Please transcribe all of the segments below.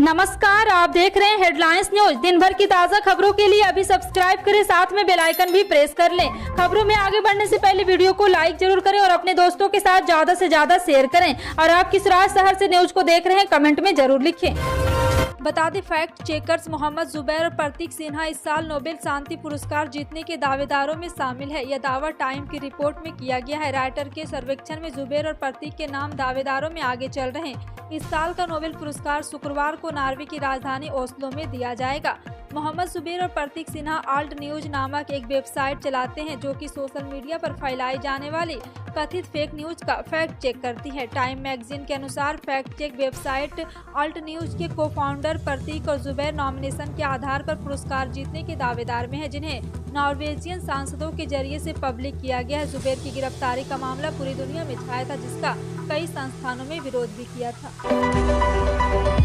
नमस्कार, आप देख रहे हैं हेडलाइंस न्यूज। दिन भर की ताज़ा खबरों के लिए अभी सब्सक्राइब करें, साथ में बेल आइकन भी प्रेस कर लें। खबरों में आगे बढ़ने से पहले वीडियो को लाइक जरूर करें और अपने दोस्तों के साथ ज्यादा से ज्यादा शेयर करें। और आप किस राज्य शहर से न्यूज को देख रहे हैं, कमेंट में जरूर लिखें। बता दें, फैक्ट चेकर्स मोहम्मद जुबैर और प्रतीक सिन्हा इस साल नोबेल शांति पुरस्कार जीतने के दावेदारों में शामिल है। यह दावा टाइम की रिपोर्ट में किया गया है। राइटर के सर्वेक्षण में जुबैर और प्रतीक के नाम दावेदारों में आगे चल रहे हैं। इस साल का नोबेल पुरस्कार शुक्रवार को नॉर्वे की राजधानी ओस्लो में दिया जाएगा। मोहम्मद जुबैर और प्रतीक सिन्हा आल्ट न्यूज नामक एक वेबसाइट चलाते हैं, जो कि सोशल मीडिया पर फैलाई जाने वाली कथित फेक न्यूज का फैक्ट चेक करती है। टाइम मैगजीन के अनुसार fact check website Alt News के को-फाउंडर प्रतीक और जुबैर नॉमिनेशन के आधार पर पुरस्कार जीतने के दावेदार में है, जिन्हें नॉर्वेजियन सांसदों के जरिए से पब्लिक किया गया है। जुबैर की गिरफ्तारी का मामला पूरी दुनिया में छाया था, जिसका कई संस्थानों में विरोध भी किया था।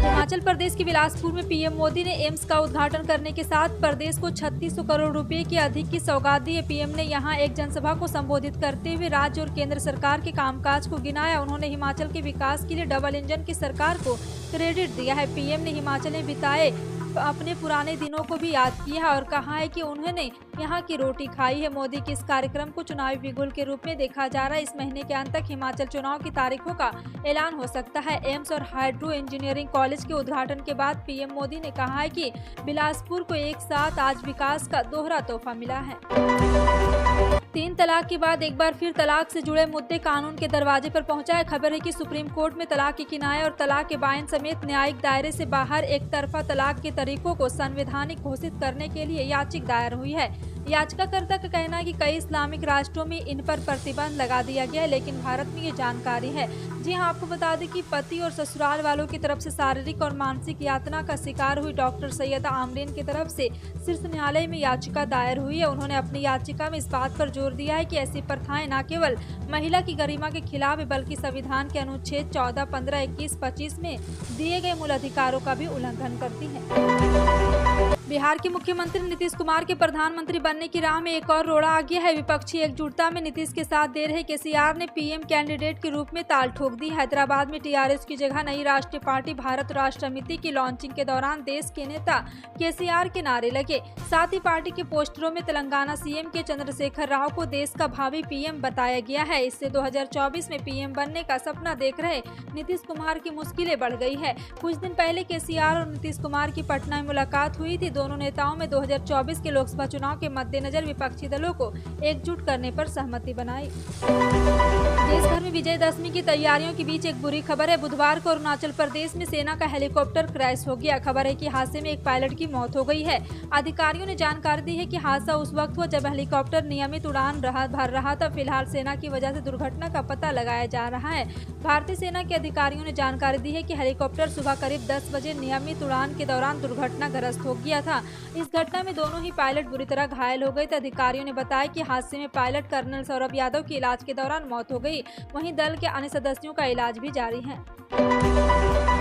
हिमाचल प्रदेश के बिलासपुर में पीएम मोदी ने एम्स का उद्घाटन करने के साथ प्रदेश को 3600 करोड़ रुपए की अधिक की सौगात दी है। पीएम ने यहां एक जनसभा को संबोधित करते हुए राज्य और केंद्र सरकार के कामकाज को गिनाया। उन्होंने हिमाचल के विकास के लिए डबल इंजन की सरकार को क्रेडिट दिया है। पीएम ने हिमाचल में बिताए अपने पुराने दिनों को भी याद किया है और कहा है कि उन्होंने यहाँ की रोटी खाई है। मोदी के इस कार्यक्रम को चुनावी बिगुल के रूप में देखा जा रहा है। इस महीने के अंत तक हिमाचल चुनाव की तारीखों का ऐलान हो सकता है। एम्स और हाइड्रो इंजीनियरिंग कॉलेज के उद्घाटन के बाद पीएम मोदी ने कहा है कि बिलासपुर को एक साथ आज विकास का दोहरा तोहफा मिला है। 3 तलाक के बाद एक बार फिर तलाक से जुड़े मुद्दे कानून के दरवाजे पर पहुंचा है। खबर है कि सुप्रीम कोर्ट में तलाक के किनाये और तलाक के बायन समेत न्यायिक दायरे से बाहर एक तरफा तलाक के तरीकों को संवैधानिक घोषित करने के लिए याचिका दायर हुई है। याचिकाकर्ता का कहना है कि कई इस्लामिक राष्ट्रों में इन पर प्रतिबंध लगा दिया गया है, लेकिन भारत में ये जानकारी है। जी हाँ, आपको बता दें कि पति और ससुराल वालों की तरफ से शारीरिक और मानसिक यातना का शिकार हुई डॉक्टर सैयदा आमरीन की तरफ से शीर्ष न्यायालय में याचिका दायर हुई है। उन्होंने अपनी याचिका में इस बात पर जोर दिया है कि ऐसी प्रथाएं न केवल महिला की गरिमा के खिलाफ है, बल्कि संविधान के अनुच्छेद 14, 15, 21, 25 में दिए गए मूल अधिकारों का भी उल्लंघन करती है। बिहार के मुख्यमंत्री नीतीश कुमार के प्रधानमंत्री बनने की राह में एक और रोड़ा आ गया है। विपक्षी एकजुटता में नीतीश के साथ दे रहे केसीआर ने पीएम कैंडिडेट के रूप में ताल ठोक दी। हैदराबाद में टीआरएस की जगह नई राष्ट्रीय पार्टी भारत राष्ट्र समिति की लॉन्चिंग के दौरान देश के नेता केसीआर के नारे लगे। साथ ही पार्टी के पोस्टरों में तेलंगाना सीएम के चंद्रशेखर राव को देश का भावी पीएम बताया गया है। इससे 2024 में पीएम बनने का सपना देख रहे नीतीश कुमार की मुश्किलें बढ़ गई है। कुछ दिन पहले केसीआर और नीतीश कुमार की पटना में मुलाकात हुई थी। दोनों नेताओं में 2024 के लोकसभा चुनाव के मद्देनजर विपक्षी दलों को एकजुट करने पर सहमति बनाई। देश भर में विजयदशमी की तैयारियों के बीच एक बुरी खबर है। बुधवार को अरुणाचल प्रदेश में सेना का हेलीकॉप्टर क्रैश हो गया। खबर है कि हादसे में एक पायलट की मौत हो गई है। अधिकारियों ने जानकारी दी है कि हादसा उस वक्त हुआ जब हेलीकॉप्टर नियमित उड़ान भर रहा था। फिलहाल सेना की वजह से दुर्घटना का पता लगाया जा रहा है। भारतीय सेना के अधिकारियों ने जानकारी दी है कि हेलीकॉप्टर सुबह करीब 10 बजे नियमित उड़ान के दौरान दुर्घटनाग्रस्त हो गया था। इस घटना में दोनों ही पायलट बुरी तरह घायल हो गए थे। अधिकारियों ने बताया कि हादसे में पायलट कर्नल सौरभ यादव की इलाज के दौरान मौत हो गई। वहीं दल के अन्य सदस्यों का इलाज भी जारी है।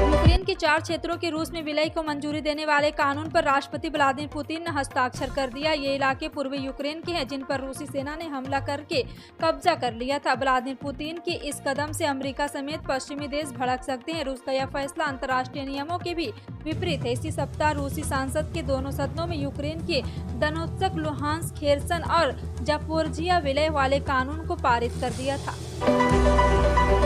यूक्रेन के 4 क्षेत्रों के रूस में विलय को मंजूरी देने वाले कानून पर राष्ट्रपति व्लादिमीर पुतिन ने हस्ताक्षर कर दिया। ये इलाके पूर्वी यूक्रेन के हैं, जिन पर रूसी सेना ने हमला करके कब्जा कर लिया था। व्लादिमीर पुतिन के इस कदम से अमेरिका समेत पश्चिमी देश भड़क सकते हैं। रूस का यह फैसला अंतर्राष्ट्रीय नियमों के भी विपरीत है। इसी सप्ताह रूसी संसद के दोनों सदनों में यूक्रेन के दोनेत्स्क, लुहांस्क, खेर्सन और जापोरिजिया विलय वाले कानून को पारित कर दिया था।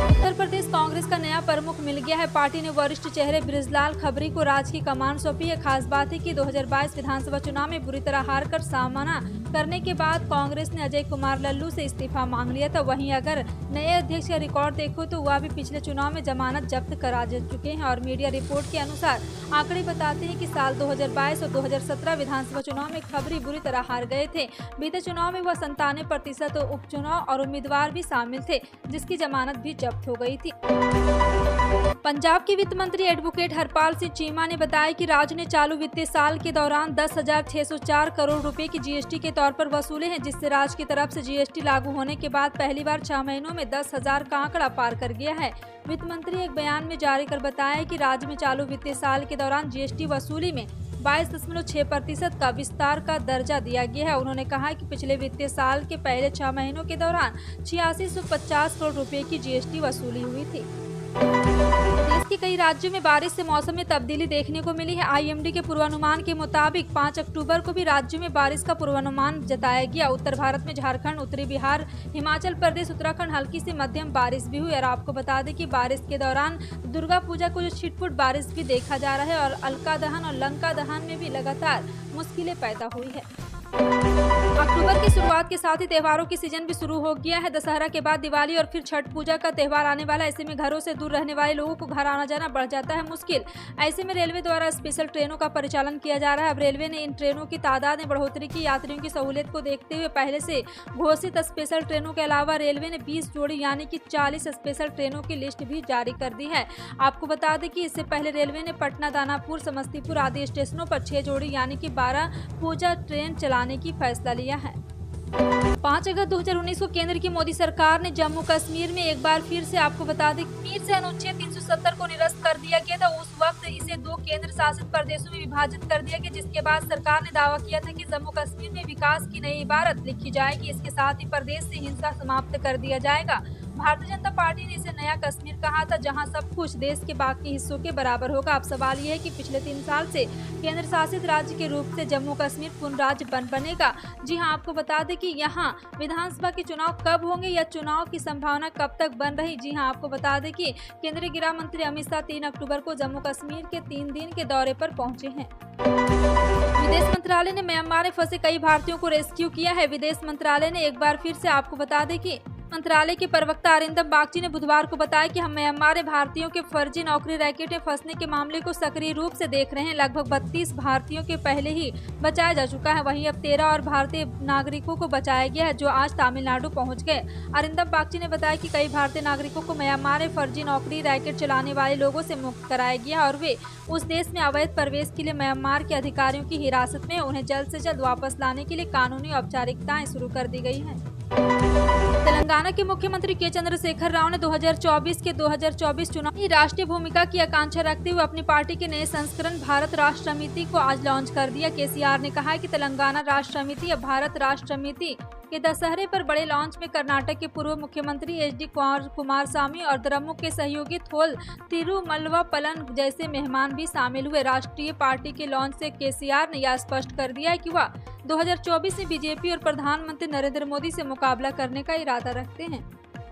उत्तर प्रदेश कांग्रेस का नया प्रमुख मिल गया है। पार्टी ने वरिष्ठ चेहरे बृजलाल खबरी को राज की कमान सौंपी है। खास बात है कि 2022 विधानसभा चुनाव में बुरी तरह हार कर सामना करने के बाद कांग्रेस ने अजय कुमार लल्लू से इस्तीफा मांग लिया था। वहीं अगर नए अध्यक्ष का रिकॉर्ड देखो तो वह भी पिछले चुनाव में जमानत जब्त करा चुके हैं। और मीडिया रिपोर्ट के अनुसार आंकड़े बताते हैं कि साल 2022 और 2017 विधानसभा चुनाव में खबरी बुरी तरह हार गए थे। बीते चुनाव में वह 97% उपचुनाव और उम्मीदवार भी शामिल थे, जिसकी जमानत भी जब्त हो गई थी। पंजाब के वित्त मंत्री एडवोकेट हरपाल सिंह चीमा ने बताया कि राज्य ने चालू वित्तीय साल के दौरान 10,604 करोड़ रुपए की जीएसटी के तौर पर वसूले हैं, जिससे राज्य की तरफ से जीएसटी लागू होने के बाद पहली बार 6 महीनों में 10,000 का आंकड़ा पार कर गया है। वित्त मंत्री एक बयान में जारी कर बताया कि राज्य में चालू वित्तीय साल के दौरान जीएसटी वसूली में 22.6% का विस्तार का दर्जा दिया गया है। उन्होंने कहा कि पिछले वित्तीय साल के पहले 6 महीनों के दौरान 8650 करोड़ रुपए की जीएसटी वसूली हुई थी। देश के कई राज्यों में बारिश से मौसम में तब्दीली देखने को मिली है। आईएमडी के पूर्वानुमान के मुताबिक 5 अक्टूबर को भी राज्यों में बारिश का पूर्वानुमान जताया गया। उत्तर भारत में झारखंड, उत्तरी बिहार, हिमाचल प्रदेश, उत्तराखंड हल्की से मध्यम बारिश भी हुई। और आपको बता दें कि बारिश के दौरान दुर्गा पूजा को जो छिटपुट बारिश भी देखा जा रहा है और अलका दहन और लंका दहन में भी लगातार मुश्किलें पैदा हुई है। अक्टूबर की शुरुआत के साथ ही त्योहारों की सीजन भी शुरू हो गया है। दशहरा के बाद दिवाली और फिर छठ पूजा का त्योहार आने वाला है। ऐसे में घरों से दूर रहने वाले लोगों को घर आना जाना बढ़ जाता है मुश्किल। ऐसे में रेलवे द्वारा स्पेशल ट्रेनों का परिचालन किया जा रहा है। अब रेलवे ने इन ट्रेनों की तादाद में बढ़ोतरी की। यात्रियों की सहूलियत को देखते हुए पहले से घोषित स्पेशल ट्रेनों के अलावा रेलवे ने 20 जोड़ी यानी कि 40 स्पेशल ट्रेनों की लिस्ट भी जारी कर दी है। आपको बता दें कि इससे पहले रेलवे ने पटना, दानापुर, समस्तीपुर आदि स्टेशनों पर 6 जोड़ी यानी कि 12 पूजा ट्रेन चलाने की फैसला लिया है। 5 अगस्त 2019 को केंद्र की मोदी सरकार ने जम्मू कश्मीर में एक बार फिर से आपको बता दें कश्मीर से अनुच्छेद 370 को निरस्त कर दिया गया था। उस वक्त इसे 2 केंद्र शासित प्रदेशों में विभाजित कर दिया गया, जिसके बाद सरकार ने दावा किया था कि जम्मू कश्मीर में विकास की नई इबारत लिखी जाएगी। इसके साथ ही प्रदेश से हिंसा समाप्त कर दिया जाएगा। भारतीय जनता पार्टी ने इसे नया कश्मीर कहा था, जहां सब कुछ देश के बाकी हिस्सों के बराबर होगा। अब सवाल यह है कि पिछले 3 साल से केंद्र शासित राज्य के रूप से जम्मू कश्मीर पूर्ण राज्य बनेगा। जी हां, आपको बता दें कि यहां विधानसभा के चुनाव कब होंगे या चुनाव की संभावना कब तक बन रही। जी हां, आपको बता दें कि केंद्रीय गृह मंत्री अमित शाह 3 अक्टूबर को जम्मू कश्मीर के 3 दिन के दौरे पर पहुंचे हैं। विदेश मंत्रालय ने म्यांमार में फंसे कई भारतीयों को रेस्क्यू किया है। विदेश मंत्रालय ने एक बार फिर से आपको बता दें कि मंत्रालय के प्रवक्ता अरिंदम बागची ने बुधवार को बताया कि हम म्यांमार में भारतीयों के फर्जी नौकरी रैकेट में फंसने के मामले को सक्रिय रूप से देख रहे हैं। लगभग 32 भारतीयों के पहले ही बचाया जा चुका है। वहीं अब 13 और भारतीय नागरिकों को बचाया गया है, जो आज तमिलनाडु पहुंच गए। अरिंदम बागची ने बताया कि कई भारतीय नागरिकों को म्यांमार में फर्जी नौकरी रैकेट चलाने वाले लोगों से मुक्त कराया गया और वे उस देश में अवैध प्रवेश के लिए म्यांमार के अधिकारियों की हिरासत में। उन्हें जल्द से जल्द वापस लाने के लिए कानूनी औपचारिकताएं शुरू कर दी गई हैं। तेलंगाना के मुख्यमंत्री के चंद्रशेखर राव ने 2024 चुनाव की राष्ट्रीय भूमिका की आकांक्षा रखते हुए अपनी पार्टी के नए संस्करण भारत राष्ट्र समिति को आज लॉन्च कर दिया। केसीआर ने कहा है कि तेलंगाना राष्ट्र समिति या भारत राष्ट्र समिति के दशहरे पर बड़े लॉन्च में कर्नाटक के पूर्व मुख्यमंत्री एच डी कुमारस्वामी और द्रमुक के सहयोगी थोल तिरुमल्लवापलन जैसे मेहमान भी शामिल हुए। राष्ट्रीय पार्टी के लॉन्च से केसीआर ने यह स्पष्ट कर दिया है कि वह 2024 में बीजेपी और प्रधानमंत्री नरेंद्र मोदी से मुकाबला करने का इरादा रखते हैं।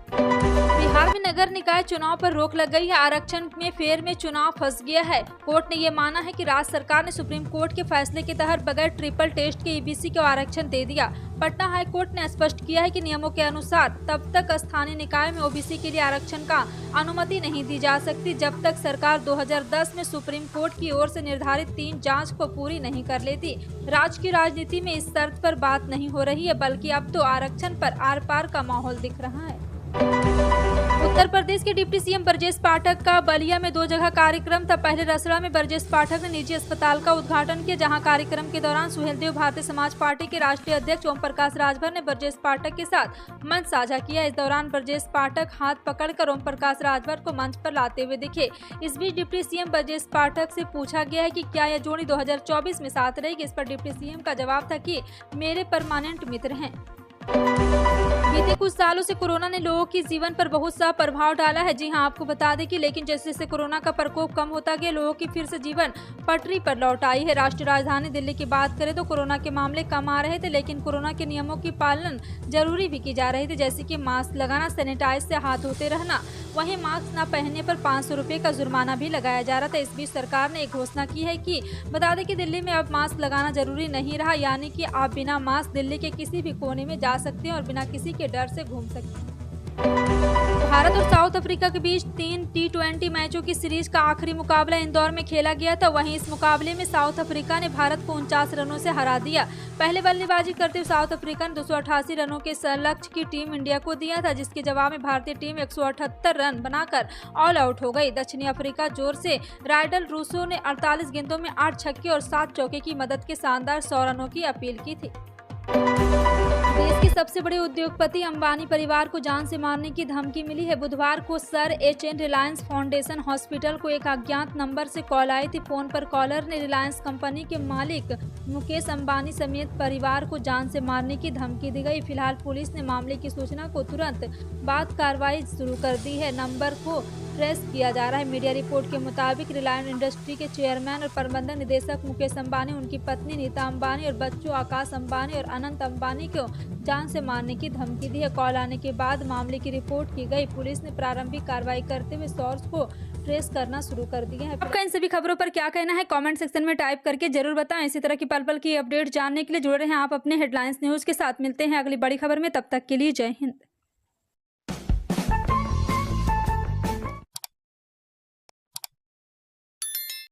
बिहार में नगर निकाय चुनाव पर रोक लग गई है। आरक्षण में फेर में चुनाव फंस गया है। कोर्ट ने ये माना है कि राज्य सरकार ने सुप्रीम कोर्ट के फैसले के तहत बगैर ट्रिपल टेस्ट के ईबीसी को आरक्षण दे दिया। पटना हाई कोर्ट ने स्पष्ट किया है कि नियमों के अनुसार तब तक स्थानीय निकाय में ओबीसी के लिए आरक्षण का अनुमति नहीं दी जा सकती जब तक सरकार 2010 में सुप्रीम कोर्ट की ओर से निर्धारित 3 जांच को पूरी नहीं कर लेती। राज्य की राजनीति में इस शर्त पर बात नहीं हो रही है, बल्कि अब तो आरक्षण पर आर पार का माहौल दिख रहा है। उत्तर प्रदेश के डिप्टी सीएम ब्रजेश पाठक का बलिया में 2 जगह कार्यक्रम था। पहले रसड़ा में ब्रजेश पाठक ने निजी अस्पताल का उद्घाटन किया, जहां कार्यक्रम के दौरान सुहेलदेव भारतीय समाज पार्टी के राष्ट्रीय अध्यक्ष ओम प्रकाश राजभर ने ब्रजेश पाठक के साथ मंच साझा किया। इस दौरान ब्रजेश पाठक हाथ पकड़कर ओम प्रकाश राजभर को मंच पर लाते हुए दिखे। इस बीच डिप्टी सीएम ब्रजेश पाठक से पूछा गया है कि क्या यह जोड़ी 2024 में साथ रहेगी। इस पर डिप्टी सीएम का जवाब था कि मेरे परमानेंट मित्र हैं। बीते कुछ सालों से कोरोना ने लोगों के जीवन पर बहुत सा प्रभाव डाला है। जी हां, आपको बता दें कि लेकिन जैसे जैसे कोरोना का प्रकोप कम होता गया, लोगों की फिर से जीवन पटरी पर लौट आई है। राष्ट्रीय राजधानी दिल्ली की बात करें तो कोरोना के मामले कम आ रहे थे, लेकिन कोरोना के नियमों की पालन जरूरी भी की जा रही थी, जैसे कि मास्क लगाना, सैनिटाइज से हाथ धोते रहना। वहीं मास्क न पहनने पर 500 रुपए का जुर्माना भी लगाया जा रहा था। इस बीच सरकार ने एक घोषणा की है कि बता दें कि दिल्ली में अब मास्क लगाना जरूरी नहीं रहा, यानी कि आप बिना मास्क दिल्ली के किसी भी कोने में जा सकते हैं और बिना किसी के डर से घूम सकते हैं। भारत और साउथ अफ्रीका के बीच 3 T20 मैचों की सीरीज का आखिरी मुकाबला इंदौर में खेला गया था। वहीं इस मुकाबले में साउथ अफ्रीका ने भारत को 49 रनों से हरा दिया। पहले बल्लेबाजी करते हुए साउथ अफ्रीका ने 288 रनों के लक्ष्य की टीम इंडिया को दिया था, जिसके जवाब में भारतीय टीम 178 रन बनाकर ऑल आउट हो गई। दक्षिणी अफ्रीका जोर से राइडल रूसो ने 48 गेंदों में 8 छक्के और 7 चौके की मदद के शानदार 100 रनों की अपील की थी। देश के सबसे बड़े उद्योगपति अंबानी परिवार को जान से मारने की धमकी मिली है। बुधवार को sir H.N.. Reliance foundation hospital को एक अज्ञात नंबर से कॉल आई थी। फोन पर कॉलर ने रिलायंस कंपनी के मालिक मुकेश अंबानी समेत परिवार को जान से मारने की धमकी दी गई। फिलहाल पुलिस ने मामले की सूचना को तुरंत बाद कार्रवाई शुरू कर दी है। नंबर को ट्रेस किया जा रहा है। मीडिया रिपोर्ट के मुताबिक रिलायंस इंडस्ट्री के चेयरमैन और प्रबंधक निदेशक मुकेश अंबानी, उनकी पत्नी नीता अंबानी और बच्चों आकाश अंबानी और अनंत अंबानी को जान से मारने की धमकी दी है। कॉल आने के बाद मामले की रिपोर्ट की गई। पुलिस ने प्रारंभिक कार्रवाई करते हुए सोर्स को ट्रेस करना शुरू कर दिया है। आपका इन सभी खबरों पर क्या कहना है, कमेंट सेक्शन में टाइप करके जरूर बताएं। इसी तरह की पल पल की अपडेट जानने के लिए जुड़े रहें आप अपने हेडलाइंस न्यूज के साथ। मिलते हैं अगली बड़ी खबर में, तब तक के लिए जय हिंद।